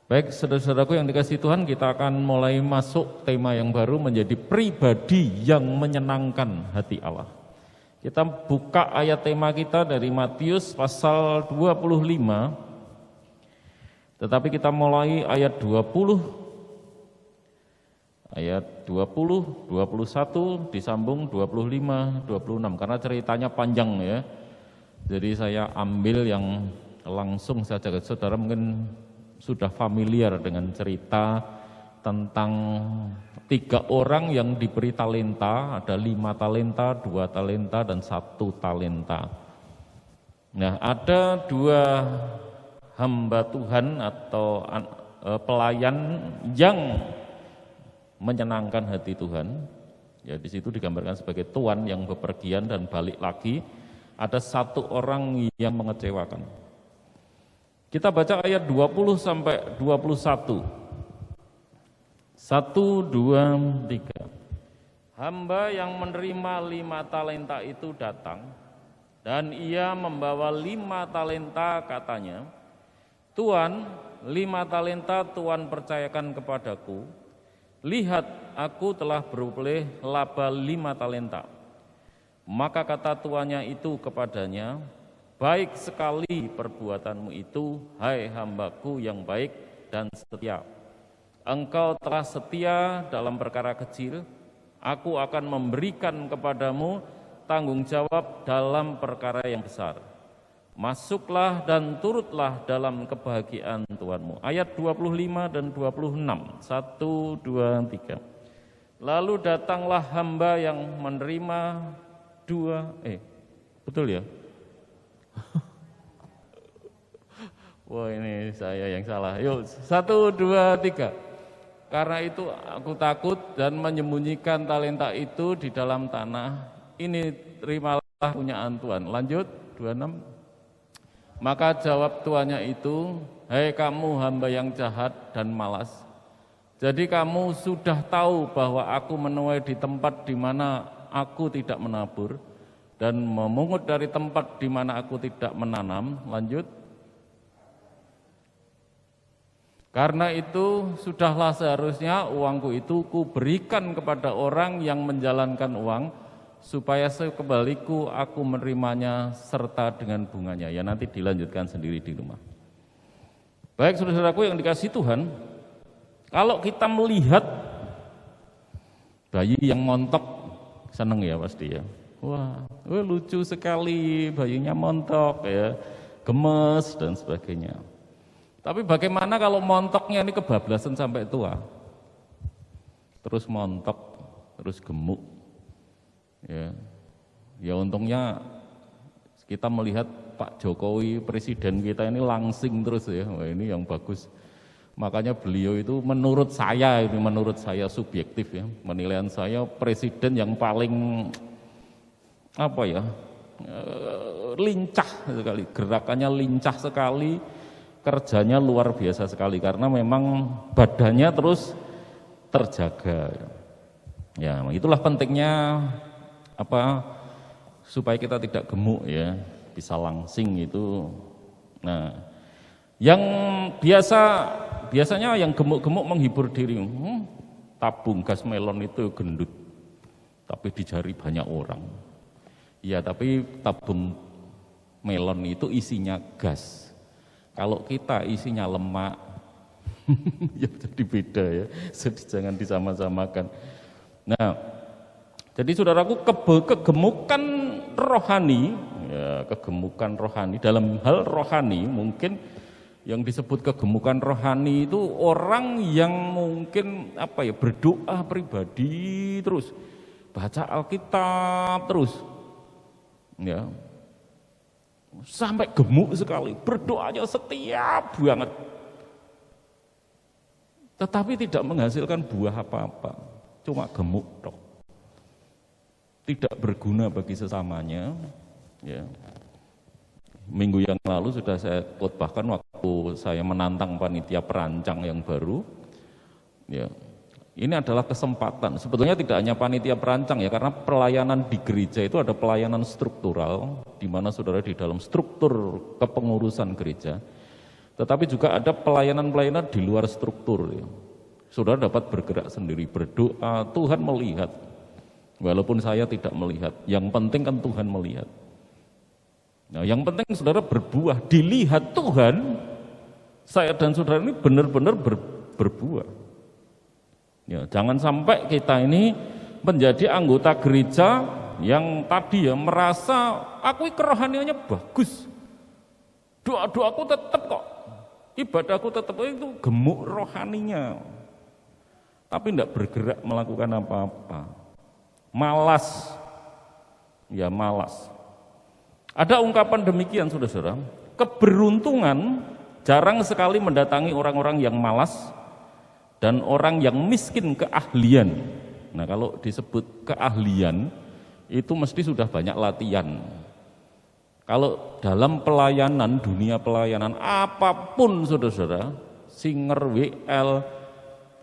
Baik, saudara-saudaraku yang dikasihi Tuhan, kita akan mulai masuk tema yang baru menjadi pribadi yang menyenangkan hati Allah. Kita buka ayat tema kita dari Matius pasal 25, tetapi kita mulai ayat 20, ayat 20, 21, disambung 25, 26, karena ceritanya panjang ya. Jadi saya ambil yang langsung saja, saudara mungkin sudah familiar dengan cerita tentang 3 orang yang diberi talenta, ada 5 talenta, 2 talenta, dan 1 talenta. Nah, ada 2 hamba Tuhan atau pelayan yang menyenangkan hati Tuhan. Ya, di situ digambarkan sebagai tuan yang bepergian dan balik lagi. Ada 1 orang yang mengecewakan. Kita baca ayat 20 sampai 21. 1, 2, 3. Hamba yang menerima 5 talenta itu datang, dan ia membawa 5 talenta, katanya, Tuan, 5 talenta Tuan percayakan kepadaku. Lihat, aku telah beroleh laba 5 talenta. Maka kata tuannya itu kepadanya, baik sekali perbuatanmu itu, hai hambaku yang baik dan setia. Engkau telah setia dalam perkara kecil, aku akan memberikan kepadamu tanggung jawab dalam perkara yang besar. Masuklah dan turutlah dalam kebahagiaan Tuhanmu. Ayat 25 dan 26, 1, 2, 3. Lalu datanglah hamba yang menerima 2, betul ya? Wah, ini saya yang salah. Yuk, 1, 2, 3. Karena itu aku takut dan menyembunyikan talenta itu di dalam tanah. Ini terimalah punyaan Tuhan. Lanjut, 26. Maka jawab tuannya itu, hei kamu hamba yang jahat dan malas. Jadi kamu sudah tahu bahwa aku menuai di tempat di mana aku tidak menabur, dan memungut dari tempat di mana aku tidak menanam. Lanjut. Karena itu sudahlah seharusnya uangku itu kuberikan kepada orang yang menjalankan uang, supaya sekembaliku aku menerimanya serta dengan bunganya. Ya, nanti dilanjutkan sendiri di rumah. Baik, saudara-saudaraku yang dikasihi Tuhan, kalau kita melihat bayi yang montok, seneng ya pasti ya. Wah, lucu sekali, bayinya montok ya, gemes dan sebagainya. Tapi bagaimana kalau montoknya ini kebablasan sampai tua? Terus montok, terus gemuk. Ya untungnya kita melihat Pak Jokowi, presiden kita ini langsing terus ya. Wah, ini yang bagus. Makanya beliau itu menurut saya subjektif ya, penilaian saya presiden yang paling lincah sekali, gerakannya lincah sekali, kerjanya luar biasa sekali, karena memang badannya terus terjaga. Ya, itulah pentingnya supaya kita tidak gemuk ya, bisa langsing itu. Nah, yang biasanya yang gemuk-gemuk menghibur diri, tabung gas melon itu gendut, tapi di jari banyak orang. Ya, tapi tabung melon itu isinya gas. Kalau kita isinya lemak, ya jadi beda ya. Jadi jangan disama-samakan. Nah, jadi saudaraku, kegemukan rohani, ya, kegemukan rohani dalam hal rohani, mungkin yang disebut kegemukan rohani itu orang yang mungkin berdoa pribadi terus, baca Alkitab terus. Ya, sampai gemuk sekali, berdoanya setiap banget, tetapi tidak menghasilkan buah apa-apa, cuma gemuk tok, tidak berguna bagi sesamanya. Ya, minggu yang lalu sudah saya khotbahkan waktu saya menantang panitia perancang yang baru. Ya, ini adalah kesempatan, sebetulnya tidak hanya panitia perancang ya, karena pelayanan di gereja itu ada pelayanan struktural, di mana saudara di dalam struktur kepengurusan gereja, Tetapi juga ada pelayanan-pelayanan di luar struktur. Ya. Saudara dapat bergerak sendiri, berdoa, Tuhan melihat. Walaupun saya tidak melihat, yang penting kan Tuhan melihat. Nah, yang penting saudara berbuah, dilihat Tuhan, saya dan saudara ini benar-benar berbuah. Ya, jangan sampai kita ini menjadi anggota gereja yang tadi ya merasa aku kerohaniannya bagus, doa-doaku tetap kok, ibadahku tetap, itu gemuk rohaninya, tapi tidak bergerak melakukan apa-apa, malas, ya malas. Ada ungkapan demikian saudara-saudara, keberuntungan jarang sekali mendatangi orang-orang yang malas dan orang yang miskin keahlian. Nah, kalau disebut keahlian itu mesti sudah banyak latihan. Kalau dalam pelayanan, dunia pelayanan apapun saudara-saudara, singer, WL,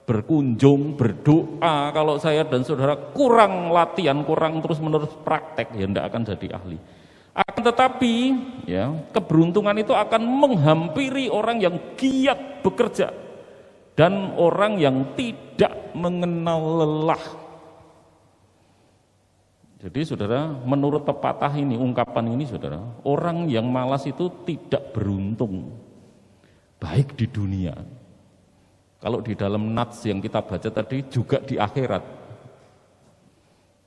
berkunjung, berdoa, kalau saya dan saudara kurang latihan, kurang terus-menerus praktek, ya tidak akan jadi ahli. Akan tetapi ya, keberuntungan itu akan menghampiri orang yang giat bekerja dan orang yang tidak mengenal lelah. Jadi saudara, menurut pepatah ini, ungkapan ini saudara, orang yang malas itu tidak beruntung, baik di dunia. Kalau di dalam nats yang kita baca tadi, juga di akhirat.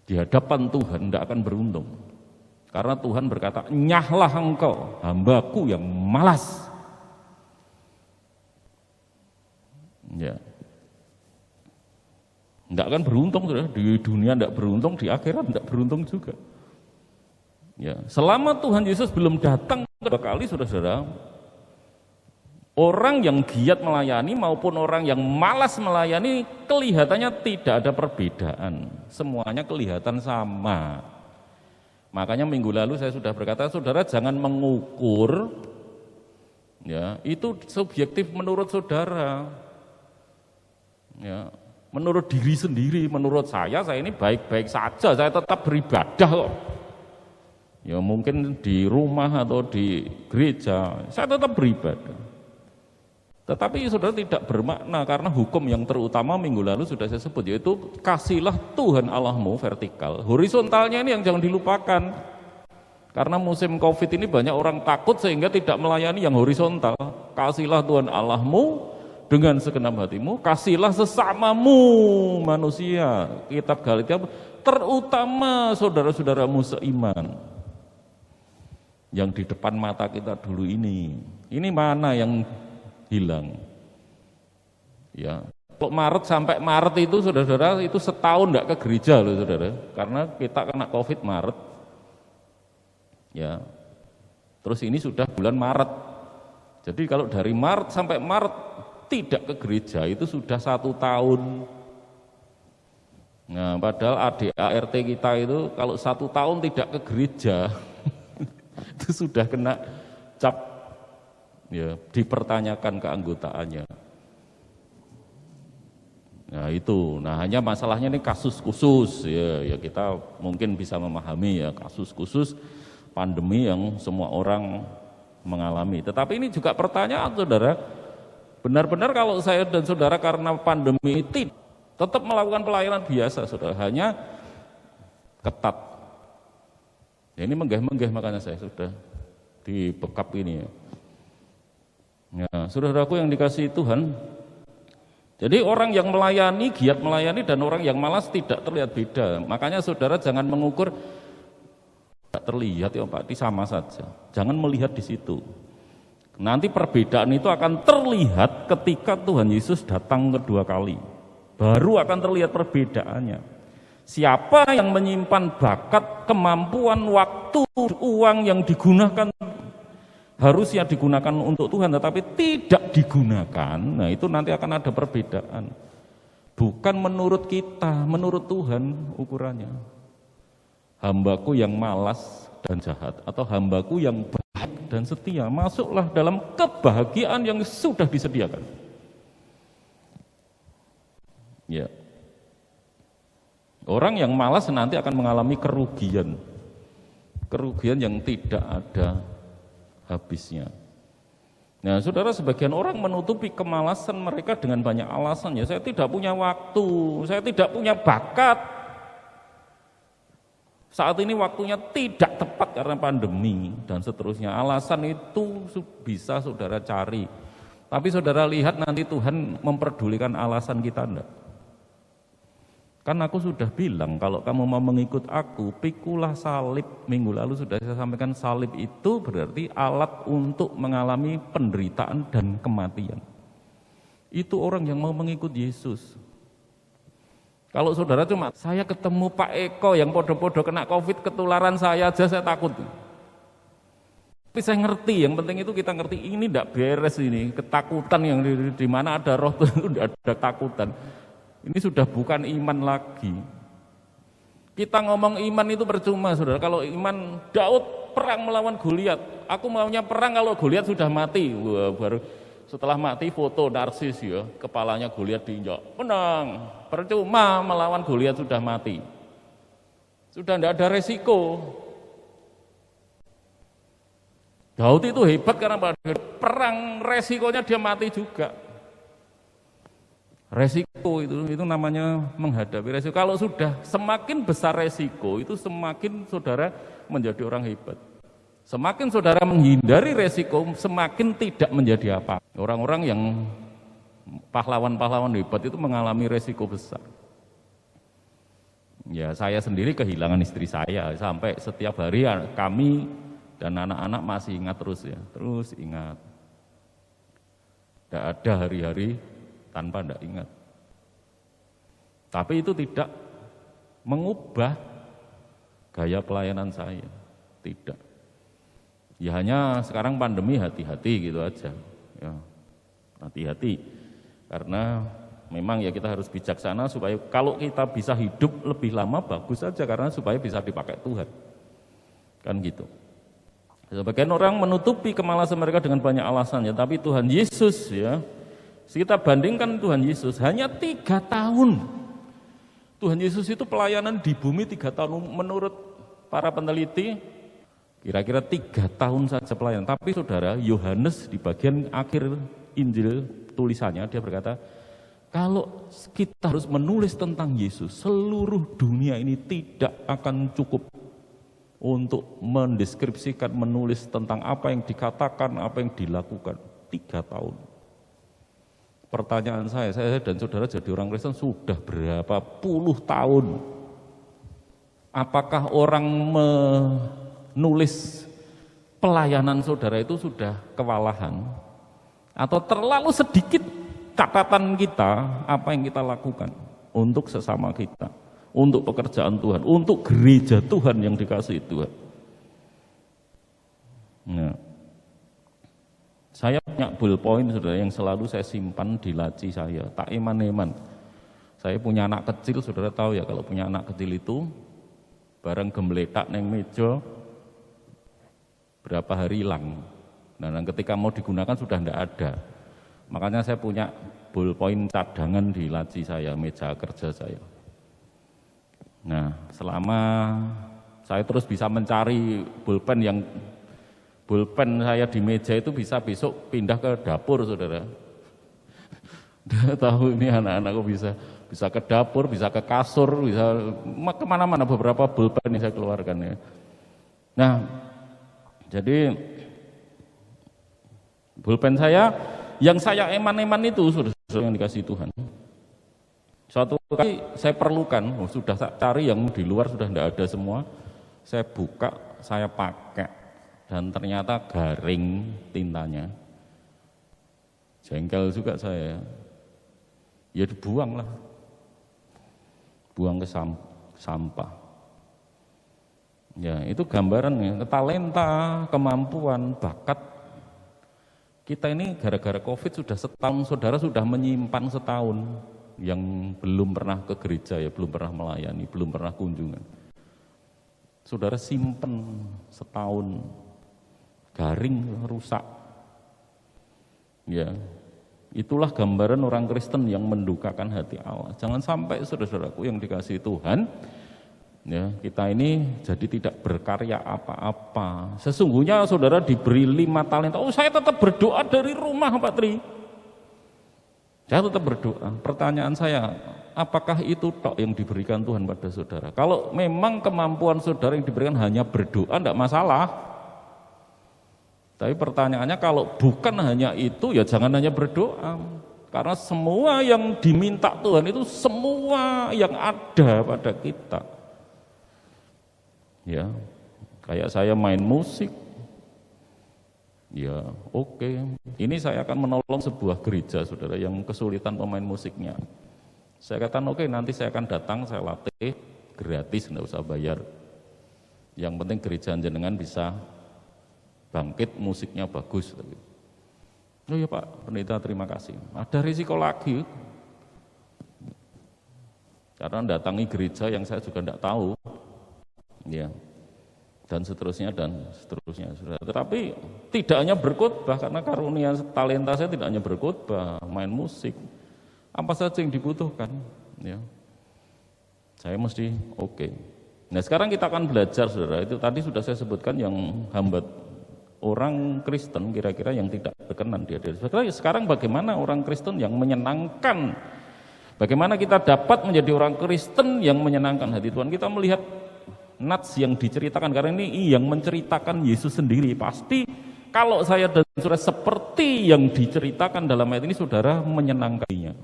Di hadapan Tuhan tidak akan beruntung. Karena Tuhan berkata, nyahlah engkau, hambaku yang malas. Ya. Tidak akan beruntung, saudara. Di dunia tidak beruntung, di akhirat tidak beruntung juga. Ya, selama Tuhan Yesus belum datang kedua kali, saudara-saudara, orang yang giat melayani maupun orang yang malas melayani kelihatannya tidak ada perbedaan. Semuanya kelihatan sama. Makanya minggu lalu saya sudah berkata, saudara jangan mengukur, ya itu subjektif menurut saudara. Ya. Menurut diri sendiri, menurut saya ini baik-baik saja, saya tetap beribadah kok. Ya mungkin di rumah atau di gereja, saya tetap beribadah. Tetapi saudara tidak bermakna, karena hukum yang terutama minggu lalu sudah saya sebut, yaitu kasihlah Tuhan Allahmu vertikal. Horizontalnya ini yang jangan dilupakan. Karena musim Covid ini banyak orang takut sehingga tidak melayani yang horizontal. Kasihlah Tuhan Allahmu dengan segenap hatimu, kasihlah sesamamu manusia. Kitab Galatia, terutama saudara-saudaramu seiman. Yang di depan mata kita dulu ini mana yang hilang? Ya, kalau Maret sampai Maret itu saudara-saudara itu setahun enggak ke gereja loh saudara, karena kita kena Covid Maret. Ya, terus ini sudah bulan Maret. Jadi kalau dari Maret sampai Maret tidak ke gereja itu sudah 1 tahun. Nah, padahal ADART kita itu kalau 1 tahun tidak ke gereja itu sudah kena cap, ya, dipertanyakan keanggotaannya. Nah itu, hanya masalahnya ini kasus khusus, ya kita mungkin bisa memahami ya kasus khusus pandemi yang semua orang mengalami. Tetapi ini juga pertanyaan saudara. Benar-benar kalau saya dan saudara karena pandemi itu tetap melakukan pelayanan biasa, saudara, hanya ketat. Ya, ini menggeh-menggeh makanya saya sudah dibekap ini ya. Ya, saudaraku yang dikasihi Tuhan, jadi orang yang melayani, giat melayani dan orang yang malas tidak terlihat beda. Makanya saudara jangan mengukur tidak terlihat ya Pak, sama saja. Jangan melihat di situ. Nanti perbedaan itu akan terlihat ketika Tuhan Yesus datang kedua kali. Baru akan terlihat perbedaannya. Siapa yang menyimpan bakat, kemampuan, waktu, uang yang digunakan, harusnya digunakan untuk Tuhan, tetapi tidak digunakan, nah itu nanti akan ada perbedaan. Bukan menurut kita, menurut Tuhan ukurannya. Hambaku yang malas dan jahat, atau hambaku yang baik dan setia, masuklah dalam kebahagiaan yang sudah disediakan. Ya. Orang yang malas nanti akan mengalami kerugian. Kerugian yang tidak ada habisnya. Nah, saudara, sebagian orang menutupi kemalasan mereka dengan banyak alasan. Ya, saya tidak punya waktu, saya tidak punya bakat. Saat ini waktunya tidak tepat karena pandemi dan seterusnya. Alasan itu bisa saudara cari. Tapi saudara lihat nanti Tuhan memperdulikan alasan kita enggak? Kan aku sudah bilang kalau kamu mau mengikut aku, pikulah salib. Minggu lalu sudah saya sampaikan, salib itu berarti alat untuk mengalami penderitaan dan kematian. Itu orang yang mau mengikut Yesus. Kalau saudara cuma, saya ketemu Pak Eko yang podo-podo kena COVID, ketularan saya aja saya takut. Tapi saya ngerti, yang penting itu kita ngerti ini tidak beres ini, ketakutan yang di mana ada roh itu tidak ada takutan. Ini sudah bukan iman lagi. Kita ngomong iman itu percuma, saudara. Kalau iman, Daud perang melawan Goliat. Aku maunya perang kalau Goliat sudah mati. Wah, baru setelah mati foto narsis ya, kepalanya Goliat diinjak. Menang. Percuma melawan Goliat sudah mati. Sudah tidak ada resiko. Daud itu hebat karena perang resikonya dia mati juga. Resiko itu namanya menghadapi resiko. Kalau sudah semakin besar resiko, itu semakin saudara menjadi orang hebat. Semakin saudara menghindari resiko, semakin tidak menjadi apa. Orang-orang yang pahlawan-pahlawan hebat itu mengalami resiko besar. Ya, saya sendiri kehilangan istri saya, sampai setiap hari kami dan anak-anak masih ingat terus ya, terus ingat. Tidak ada hari-hari tanpa tidak ingat. Tapi itu tidak mengubah gaya pelayanan saya, tidak. Ya hanya sekarang pandemi hati-hati gitu aja. Ya, hati-hati, karena memang ya kita harus bijaksana supaya kalau kita bisa hidup lebih lama bagus saja, karena supaya bisa dipakai Tuhan. Kan gitu. Sebagian orang menutupi kemalasan mereka dengan banyak alasannya, tapi Tuhan Yesus ya, kita bandingkan Tuhan Yesus hanya 3 tahun. Tuhan Yesus itu pelayanan di bumi 3 tahun menurut para peneliti, kira-kira 3 tahun saja pelayanan. Tapi saudara, Yohanes di bagian akhir Injil tulisannya dia berkata, kalau kita harus menulis tentang Yesus, seluruh dunia ini tidak akan cukup untuk mendeskripsikan, menulis tentang apa yang dikatakan, apa yang dilakukan. 3 tahun. Pertanyaan saya dan saudara jadi orang Kristen sudah berapa puluh tahun. Apakah orang menulis pelayanan saudara itu sudah kewalahan? Atau terlalu sedikit catatan kita, apa yang kita lakukan untuk sesama kita, untuk pekerjaan Tuhan, untuk gereja Tuhan yang dikasihi Tuhan. Nah, saya punya ballpoint saudara yang selalu saya simpan di laci saya, tak eman-eman. Saya punya anak kecil, saudara tahu ya kalau punya anak kecil itu barang gembletak neng meja berapa hari hilang. Nah, ketika mau digunakan sudah tidak ada. Makanya saya punya ballpoint cadangan di laci saya, meja kerja saya. Nah, selama saya terus bisa mencari pulpen saya di meja itu bisa besok pindah ke dapur, saudara. Udah tahu ini anak-anakku bisa ke dapur, bisa ke kasur, bisa kemana-mana, beberapa pulpen yang saya keluarkan ya. Nah, jadi pulpen saya yang saya eman-eman itu sudah yang dikasih Tuhan. Suatu kali saya perlukan, sudah tak cari yang di luar sudah tidak ada semua. Saya buka, saya pakai. Dan ternyata garing tintanya. Jengkel juga saya. Ya dibuang lah. Buang ke sampah. Ya itu gambaran talenta, kemampuan, bakat. Kita ini gara-gara COVID sudah setahun, saudara sudah menyimpan setahun yang belum pernah ke gereja ya, belum pernah melayani, belum pernah kunjungan. Saudara simpen setahun, garing, rusak. Ya, itulah gambaran orang Kristen yang mendukakan hati Allah. Jangan sampai saudara-saudaraku yang dikasihi Tuhan, Ya, kita ini jadi tidak berkarya apa-apa. Sesungguhnya saudara diberi 5 talenta. Oh, saya tetap berdoa dari rumah, Pak Tri. Saya tetap berdoa. Pertanyaan saya, apakah itu tok yang diberikan Tuhan pada saudara? Kalau memang kemampuan saudara yang diberikan hanya berdoa, tidak masalah. Tapi pertanyaannya, kalau bukan hanya itu, ya jangan hanya berdoa. Karena semua yang diminta Tuhan itu semua yang ada pada kita. Ya, kayak saya main musik, ya oke. Ini saya akan menolong sebuah gereja, saudara, yang kesulitan pemain musiknya. Saya katakan oke, nanti saya akan datang, saya latih gratis, nggak usah bayar. Yang penting gereja jenengan bisa bangkit, musiknya bagus. Oh ya Pak Pendeta, terima kasih. Ada risiko lagi, karena datangi gereja yang saya juga tidak tahu. Ya, dan seterusnya. Tetapi tidak hanya berkhotbah, karena karunia talenta saya tidak hanya berkhotbah, main musik, apa saja yang dibutuhkan. Ya, saya mesti oke. Nah sekarang kita akan belajar, saudara. Itu tadi sudah saya sebutkan yang hamba orang Kristen kira-kira yang tidak berkenan di hadirat. Sekarang bagaimana orang Kristen yang menyenangkan? Bagaimana kita dapat menjadi orang Kristen yang menyenangkan hati Tuhan? Kita melihat nats yang diceritakan, karena ini yang menceritakan Yesus sendiri. Pasti kalau saya dan saudara seperti yang diceritakan dalam ayat ini, saudara menyenangkannya.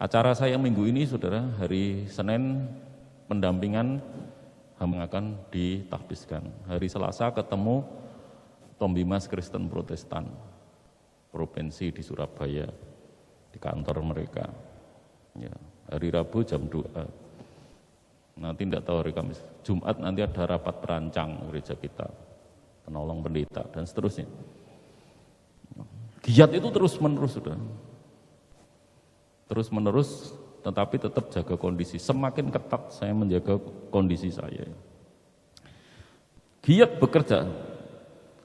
Acara saya minggu ini, saudara, hari Senin pendampingan akan ditahbiskan. Hari Selasa ketemu Tombimas Kristen Protestan provinsi di Surabaya di kantor mereka. Ya, hari Rabu jam 2. Nanti tidak tahu hari Kamis, Jumat nanti ada rapat perancang gereja kita, penolong pendeta dan seterusnya. Giat itu terus menerus, sudah. Terus menerus, tetapi tetap jaga kondisi. Semakin ketat saya menjaga kondisi saya. Giat bekerja.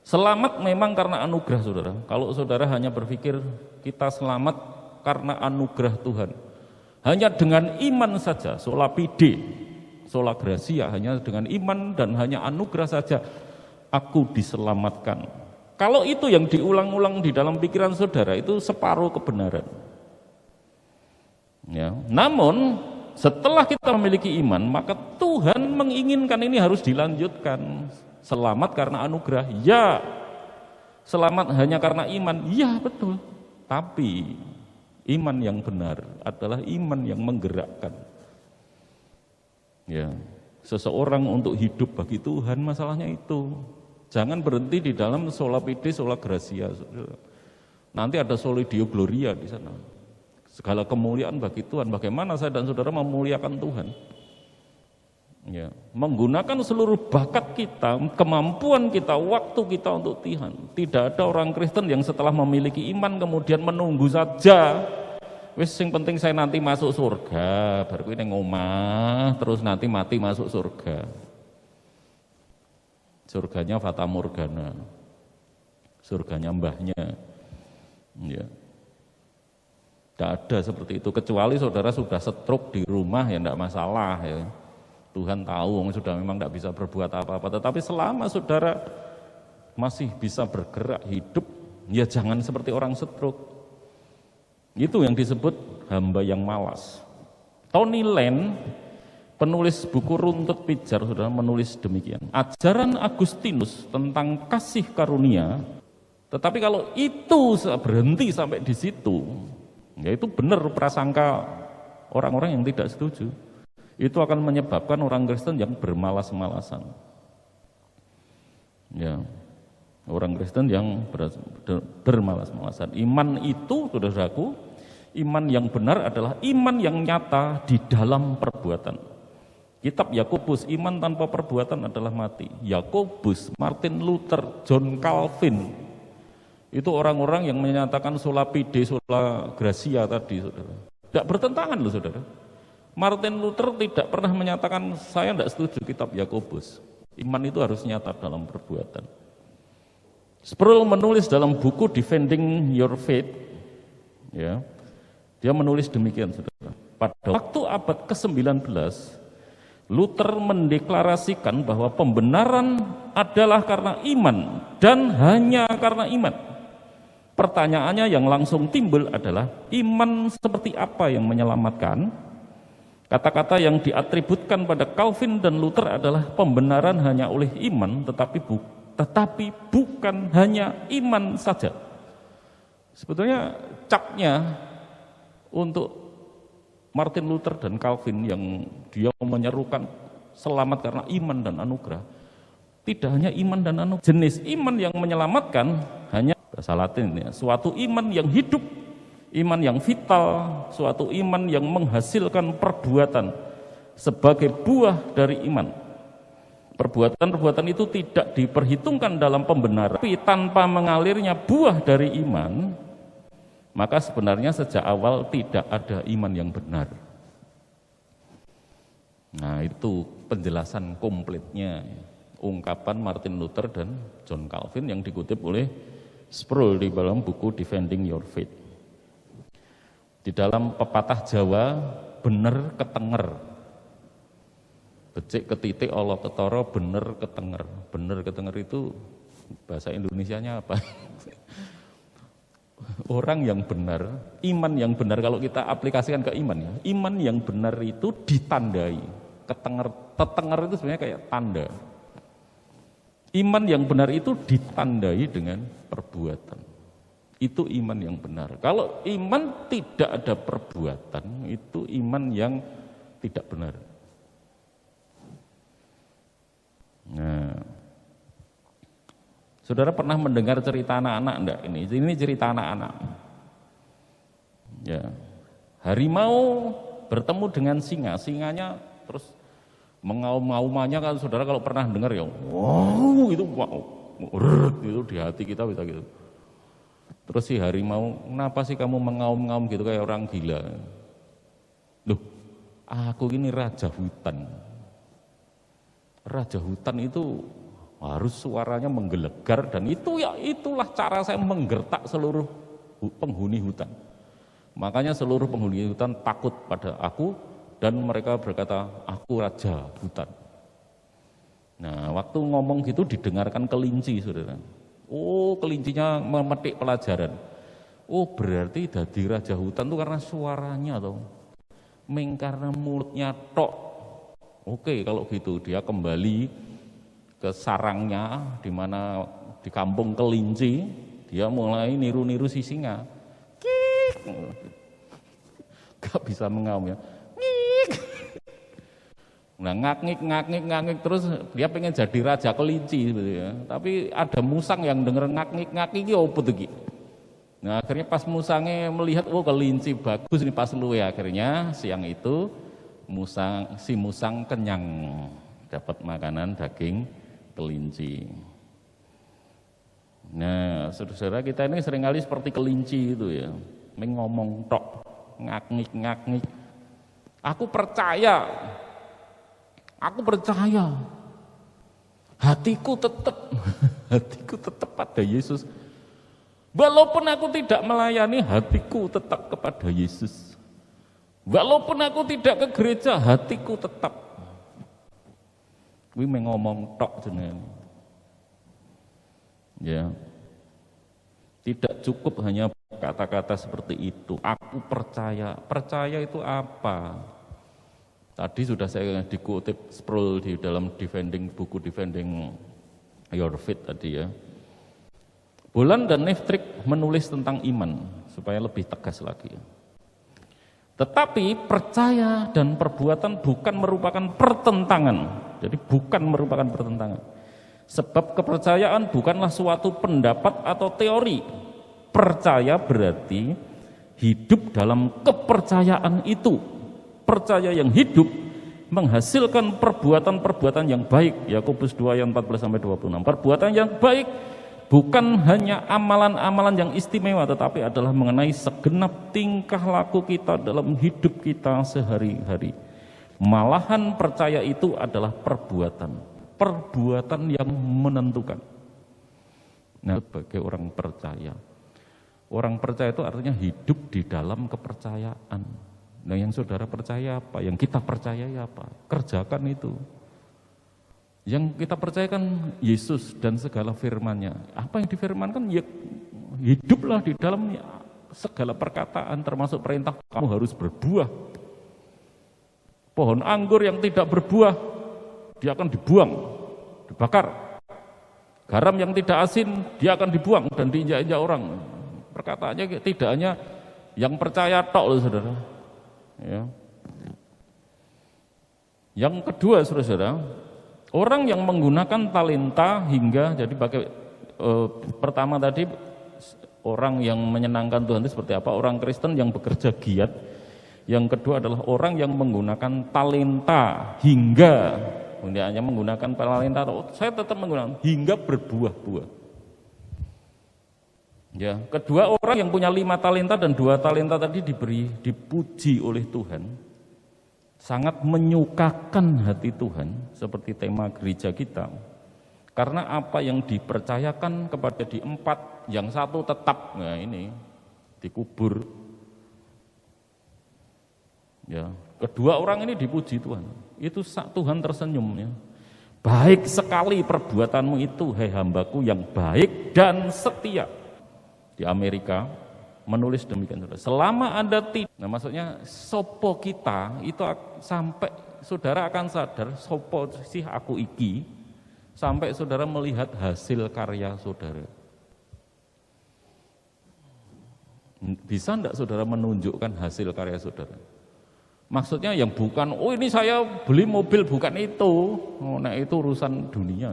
Selamat memang karena anugerah, saudara. Kalau saudara hanya berpikir kita selamat karena anugerah Tuhan, hanya dengan iman saja, sola fide, sola gratia, hanya dengan iman dan hanya anugerah saja aku diselamatkan. Kalau itu yang diulang-ulang di dalam pikiran saudara, itu separuh kebenaran. Ya. Namun setelah kita memiliki iman, maka Tuhan menginginkan ini harus dilanjutkan. Selamat karena anugerah, ya. Selamat hanya karena iman, ya betul. Tapi iman yang benar adalah iman yang menggerakkan. Ya, seseorang untuk hidup bagi Tuhan, masalahnya itu. Jangan berhenti di dalam sola fide, sola gratia. Nanti ada soli deo gloria di sana. Segala kemuliaan bagi Tuhan. Bagaimana saya dan saudara memuliakan Tuhan? Ya, menggunakan seluruh bakat kita, kemampuan kita, waktu kita untuk Tuhan. Tidak ada orang Kristen yang setelah memiliki iman kemudian menunggu saja. Wis sing penting saya nanti masuk surga, baru kuwi ning omah, terus nanti mati masuk surga. Surganya fata morgana. Surganya mbahnya. Ya. Tidak ada seperti itu, kecuali saudara sudah stroke di rumah, ya tidak masalah ya. Tuhan tahu sudah memang tidak bisa berbuat apa-apa, tetapi selama saudara masih bisa bergerak hidup, ya jangan seperti orang stroke. Itu yang disebut hamba yang malas. Tony Lane, penulis buku Runtut Pijar, sudah menulis demikian. Ajaran Agustinus tentang kasih karunia, tetapi kalau itu berhenti sampai di situ, ya itu benar prasangka orang-orang yang tidak setuju. Itu akan menyebabkan orang Kristen yang bermalas-malasan. Ya. Orang Kristen yang bermalas-malasan. Iman itu, saudaraku, iman yang benar adalah iman yang nyata di dalam perbuatan. Kitab Yakobus, iman tanpa perbuatan adalah mati. Yakobus, Martin Luther, John Calvin, itu orang-orang yang menyatakan sola fide, sola gratia tadi, saudara. Tidak bertentangan loh, saudara. Martin Luther tidak pernah menyatakan saya tidak setuju kitab Yakobus. Iman itu harus nyata dalam perbuatan. Sproul menulis dalam buku Defending Your Faith, dia menulis demikian, saudara. Pada waktu abad ke-19, Luther mendeklarasikan bahwa pembenaran adalah karena iman dan hanya karena iman. Pertanyaannya yang langsung timbul adalah, iman seperti apa yang menyelamatkan? Kata-kata yang diatributkan pada Calvin dan Luther adalah pembenaran hanya oleh iman, tetapi bukan hanya iman saja. Sebetulnya capnya untuk Martin Luther dan Calvin yang dia menyerukan selamat karena iman dan anugerah, tidak hanya iman dan anugerah. Jenis iman yang menyelamatkan hanya bahasa Latin ya, suatu iman yang hidup, iman yang vital, suatu iman yang menghasilkan perbuatan sebagai buah dari iman. Perbuatan-perbuatan itu tidak diperhitungkan dalam pembenaran, tapi tanpa mengalirnya buah dari iman, maka sebenarnya sejak awal tidak ada iman yang benar. Nah, itu penjelasan komplitnya ungkapan Martin Luther dan John Calvin yang dikutip oleh Sproul di dalam buku Defending Your Faith. Di dalam pepatah Jawa, bener ketenger, becik ketitik Allah ketara, bener ketenger. Bener ketenger itu bahasa Indonesianya apa? Orang yang benar, iman yang benar, kalau kita aplikasikan ke iman ya, iman yang benar itu ditandai. Tetenger itu sebenarnya kayak tanda. Iman yang benar itu ditandai dengan perbuatan. Itu iman yang benar. Kalau iman tidak ada perbuatan, itu iman yang tidak benar. Nah, saudara pernah mendengar cerita anak-anak enggak ini? Ini cerita anak-anak. Ya. Harimau bertemu dengan singa, singanya terus mengaum-ngaumannya kan saudara kalau pernah dengar ya, wow, itu wow, itu di hati kita bisa gitu. Terus si harimau, kenapa sih kamu mengaum-ngaum gitu kayak orang gila? Loh, aku ini raja hutan. Raja hutan itu harus suaranya menggelegar, dan itulah cara saya menggertak seluruh penghuni hutan. Makanya seluruh penghuni hutan takut pada aku dan mereka berkata, aku raja hutan. Nah, waktu ngomong gitu didengarkan kelinci, saudara. Oh, kelincinya memetik pelajaran. Oh, berarti dadi raja hutan itu karena suaranya toh. Meng karena mulutnya tok. Oke, kalau gitu dia kembali ke sarangnya di mana di kampung kelinci, dia mulai niru-niru si singa. Kik. Gak bisa mengaum ya. Kik. Nah, ngak-ngik terus dia pengen jadi raja kelinci gitu ya. Tapi ada musang yang denger ngak-ngik iki opo tuh iki. Nah, akhirnya pas musangnya melihat oh kelinci bagus ini pas lu ya, akhirnya siang itu si musang kenyang dapat makanan daging kelinci. Nah, saudara kita ini seringkali seperti kelinci itu ya, ngomong tok, ngak-ngik. Aku percaya, hatiku tetap pada Yesus. Walaupun aku tidak melayani, hatiku tetap kepada Yesus. Walaupun aku tidak ke gereja, hatiku tetap. Kuwi ngomong tok jenenge. Ya. Tidak cukup hanya kata-kata seperti itu. Aku percaya. Percaya itu apa? Tadi sudah saya dikutip Sproul di dalam buku Defending Your Faith tadi ya. Boland dan Neftrik menulis tentang iman supaya lebih tegas lagi. Tetapi percaya dan perbuatan bukan merupakan pertentangan. Jadi bukan merupakan pertentangan. Sebab kepercayaan bukanlah suatu pendapat atau teori. Percaya berarti hidup dalam kepercayaan itu. Percaya yang hidup menghasilkan perbuatan-perbuatan yang baik. Yakobus 2 ayat 14-26. Perbuatan yang baik bukan hanya amalan-amalan yang istimewa, tetapi adalah mengenai segenap tingkah laku kita dalam hidup kita sehari-hari. Malahan percaya itu adalah perbuatan yang menentukan. Nah, sebagai orang percaya itu artinya hidup di dalam kepercayaan. Nah, yang saudara percaya apa? Yang kita percayai apa? Kerjakan itu. Yang kita percayakan Yesus dan segala firman-Nya. Apa yang difirmankan? Ya, hiduplah di dalam segala perkataan, termasuk perintah kamu harus berbuah. Pohon anggur yang tidak berbuah, dia akan dibuang, dibakar. Garam yang tidak asin, dia akan dibuang dan diinjak-injak orang. Perkataannya tidak hanya yang percaya tok loh saudara. Ya. Yang kedua saudara, orang yang menggunakan talenta hingga jadi pertama tadi orang yang menyenangkan Tuhan itu seperti apa? Orang Kristen yang bekerja giat. Yang kedua adalah orang yang menggunakan talenta hingga hanya menggunakan talenta. Saya tetap menggunakan hingga berbuah-buah. Ya, kedua orang yang punya 5 talenta dan 2 talenta tadi dipuji oleh Tuhan. Sangat menyukakan hati Tuhan seperti tema gereja kita. Karena apa yang dipercayakan kepada di 4, yang 1 tetap, nah ini dikubur. Ya, kedua orang ini dipuji Tuhan. Itu Tuhan tersenyum ya. Baik sekali perbuatanmu itu, hai hambaku yang baik dan setia. Di Amerika menulis demikian, saudara. Selama Anda tidak, nah maksudnya sopo kita itu sampai saudara akan sadar sopo sih aku iki, sampai saudara melihat hasil karya saudara. Bisa enggak saudara menunjukkan hasil karya saudara? Maksudnya yang bukan, oh ini saya beli mobil, bukan itu, oh, nah itu urusan dunia.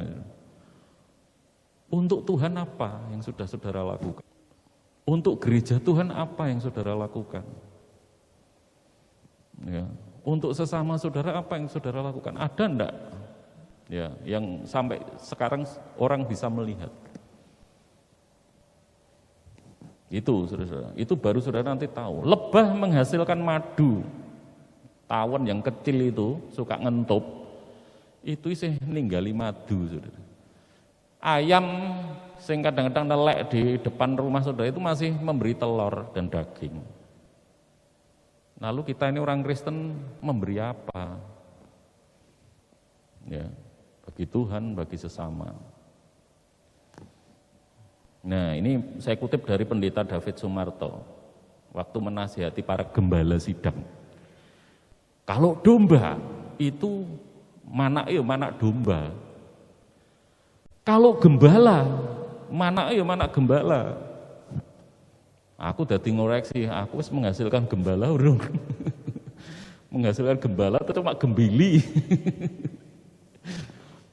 Untuk Tuhan apa yang sudah saudara lakukan? Untuk gereja Tuhan apa yang saudara lakukan? Ya. Untuk sesama saudara apa yang saudara lakukan? Ada enggak? Ya, yang sampai sekarang orang bisa melihat. Itu saudara, itu baru saudara nanti tahu. Lebah menghasilkan madu. Tawon yang kecil itu suka ngentup, itu sih ninggali madu saudara. Ayam sing kadang-kadang nelek di depan rumah saudara itu masih memberi telur dan daging. Lalu kita ini orang Kristen memberi apa? Ya, bagi Tuhan, bagi sesama. Nah, ini saya kutip dari pendeta David Sumarto waktu menasihati para gembala sidang. Kalau domba itu mana domba. Kalau gembala, mana gembala. Aku dadi ngoreksi, aku wis menghasilkan gembala urung. Menghasilkan gembala itu cuma gembili.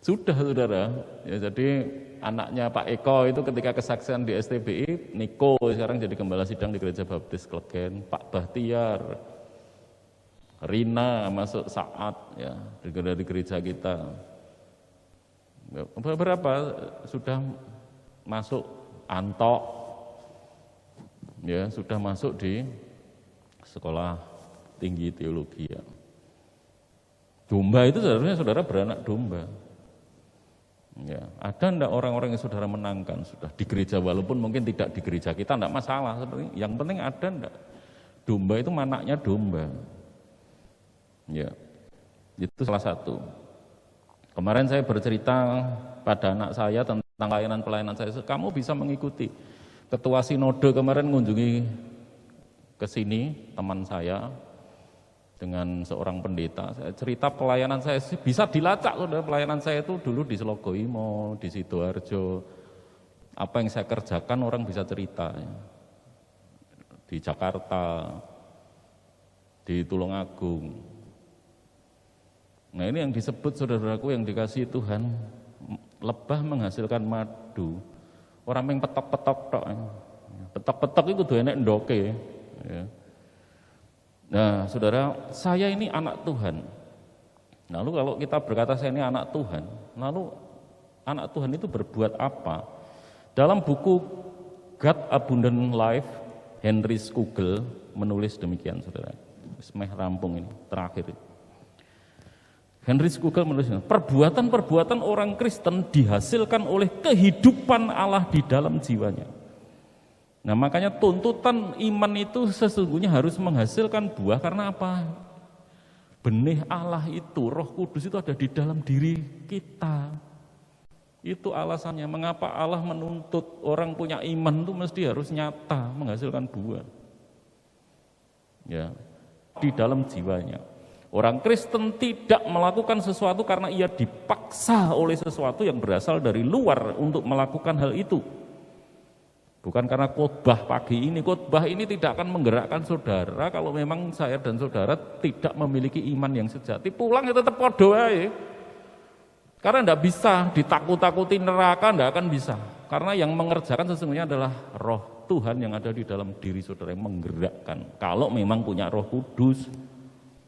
Sudah saudara, ya jadi anaknya Pak Eko itu ketika kesaksian di STBI, Niko sekarang jadi gembala sidang di Gereja Baptis Klegen, Pak Bahtiar, Rina masuk saat ya dari gereja kita. Beberapa sudah masuk Antok, ya sudah masuk di sekolah tinggi teologi ya. Domba itu sebenarnya saudara beranak domba. Ya, ada enggak orang-orang yang saudara menangkan sudah di gereja walaupun mungkin tidak di gereja kita enggak masalah sebenarnya. Yang penting ada enggak domba itu manaknya domba. Ya, itu salah satu. Kemarin saya bercerita pada anak saya tentang pelayanan saya. Kamu bisa mengikuti. Ketua Sinode kemarin mengunjungi ke sini teman saya dengan seorang pendeta. Saya cerita pelayanan saya bisa dilacak, saudara. Pelayanan saya itu dulu di Selogoimo, di Sidoarjo. Apa yang saya kerjakan orang bisa cerita. Ya. Di Jakarta, di Tulungagung. Nah ini yang disebut saudaraku yang dikasihi Tuhan, lebah menghasilkan madu. Orang yang petok-petok tok. Petok-petok itu tuh enak ndoke. Ya. Nah, saudara, saya ini anak Tuhan. Lalu kalau kita berkata saya ini anak Tuhan, lalu anak Tuhan itu berbuat apa? Dalam buku God Abundant Life, Henry Scougal menulis demikian, saudara. Semeh rampung ini, terakhir. Henry Scougal menulis, perbuatan-perbuatan orang Kristen dihasilkan oleh kehidupan Allah di dalam jiwanya. Nah makanya tuntutan iman itu sesungguhnya harus menghasilkan buah karena apa? Benih Allah itu, Roh Kudus itu ada di dalam diri kita. Itu alasannya mengapa Allah menuntut orang punya iman itu mesti harus nyata, menghasilkan buah. Ya, di dalam jiwanya. Orang Kristen tidak melakukan sesuatu karena ia dipaksa oleh sesuatu yang berasal dari luar untuk melakukan hal itu. Bukan karena khotbah pagi ini. Khotbah ini tidak akan menggerakkan saudara kalau memang saya dan saudara tidak memiliki iman yang sejati. Pulang ya tetap podo aja. Karena tidak bisa ditakut-takuti neraka, tidak akan bisa. Karena yang mengerjakan sesungguhnya adalah Roh Tuhan yang ada di dalam diri saudara yang menggerakkan. Kalau memang punya Roh Kudus,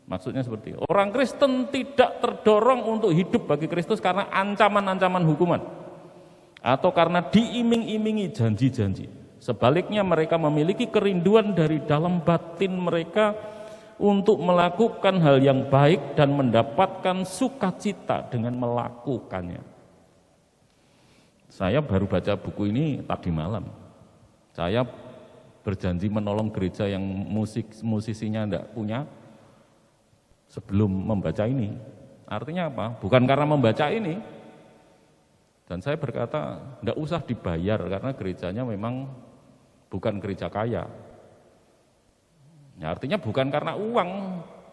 maksudnya seperti itu. Orang Kristen tidak terdorong untuk hidup bagi Kristus karena ancaman-ancaman hukuman. Atau karena diiming-imingi janji-janji. Sebaliknya mereka memiliki kerinduan dari dalam batin mereka untuk melakukan hal yang baik dan mendapatkan sukacita dengan melakukannya. Saya baru baca buku ini tadi malam. Saya berjanji menolong gereja yang musisinya tidak punya sebelum membaca ini. Artinya apa? Bukan karena membaca ini. Dan saya berkata, tidak usah dibayar karena gerejanya memang bukan gereja kaya. Ya, artinya bukan karena uang,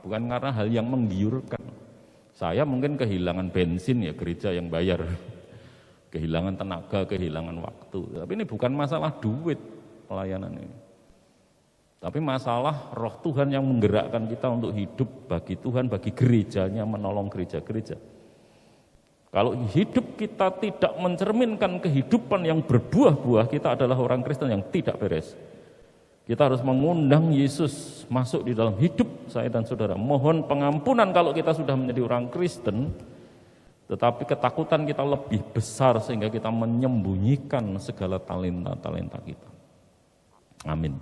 bukan karena hal yang menggiurkan. Saya mungkin kehilangan bensin ya gereja yang bayar. Kehilangan tenaga, kehilangan waktu. Tapi ini bukan masalah duit pelayanan ini. Tapi masalah Roh Tuhan yang menggerakkan kita untuk hidup bagi Tuhan, bagi gerejanya, menolong gereja-gereja. Kalau hidup kita tidak mencerminkan kehidupan yang berbuah-buah, kita adalah orang Kristen yang tidak beres. Kita harus mengundang Yesus masuk di dalam hidup saya dan saudara. Mohon pengampunan kalau kita sudah menjadi orang Kristen, tetapi ketakutan kita lebih besar sehingga kita menyembunyikan segala talenta-talenta kita. Amin.